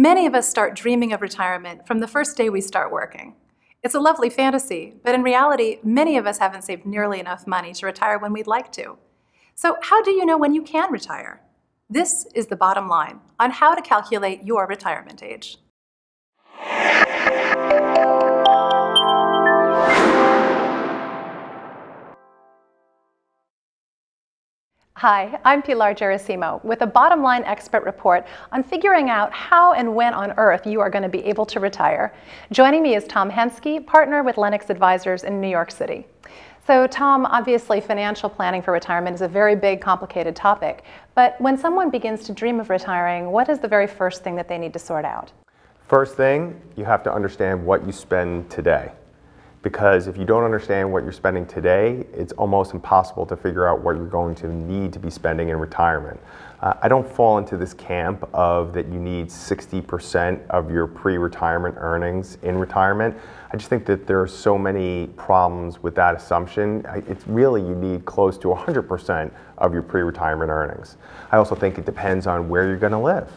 Many of us start dreaming of retirement from the first day we start working. It's a lovely fantasy, but in reality, many of us haven't saved nearly enough money to retire when we'd like to. So how do you know when you can retire? This is the bottom line on how to calculate your retirement age. Hi, I'm Pilar Gerasimo with a bottom line expert report on figuring out how and when on earth you are going to be able to retire. Joining me is Tom Henske, partner with Lenox Advisors in New York City. So Tom, obviously financial planning for retirement is a very big, complicated topic, but when someone begins to dream of retiring, what is the very first thing that they need to sort out? First thing, you have to understand what you spend today. Because if you don't understand what you're spending today, it's almost impossible to figure out what you're going to need to be spending in retirement. I don't fall into this camp of that you need 60% of your pre-retirement earnings in retirement. I just think that there are so many problems with that assumption. It's really, you need close to 100% of your pre-retirement earnings. I also think it depends on where you're going to live,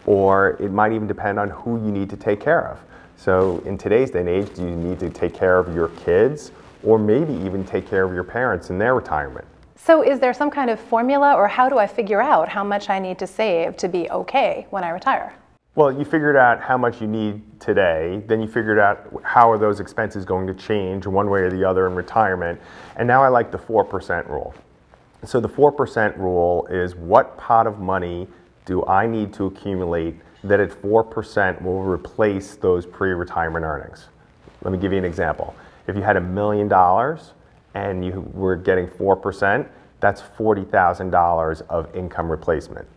or it might even depend on who you need to take care of. So in today's day and age, do you need to take care of your kids or maybe even take care of your parents in their retirement? So is there some kind of formula, or how do I figure out how much I need to save to be okay when I retire? Well, you figured out how much you need today, then you figured out how are those expenses going to change one way or the other in retirement, and now I like the 4% rule. So the 4% rule is, what pot of money do I need to accumulate that at 4% will replace those pre-retirement earnings? Let me give you an example. If you had $1 million and you were getting 4%, that's $40,000 of income replacement.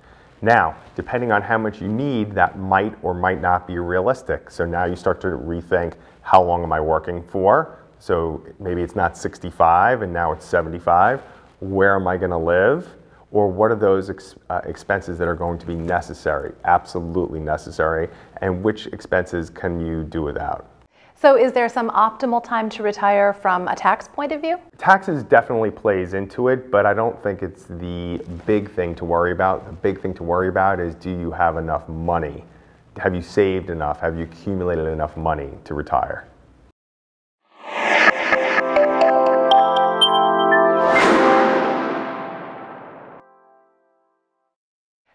Now, depending on how much you need, that might or might not be realistic. So now you start to rethink, how long am I working for? So maybe it's not 65 and now it's 75. Where am I going to live? Or what are those expenses that are going to be necessary, absolutely necessary, and which expenses can you do without? So is there some optimal time to retire from a tax point of view? Taxes definitely plays into it, but I don't think it's the big thing to worry about. The big thing to worry about is, do you have enough money? Have you saved enough? Have you accumulated enough money to retire?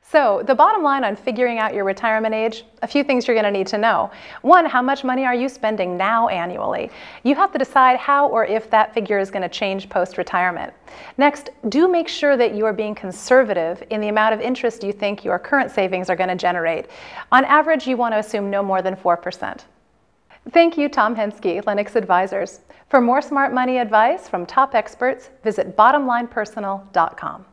So the bottom line on figuring out your retirement age, a few things you're going to need to know. One, how much money are you spending now annually? You have to decide how or if that figure is going to change post-retirement. Next, do make sure that you are being conservative in the amount of interest you think your current savings are going to generate. On average, you want to assume no more than 4%. Thank you, Tom Henske, Lenox Advisors. For more smart money advice from top experts, visit bottomlinepersonal.com.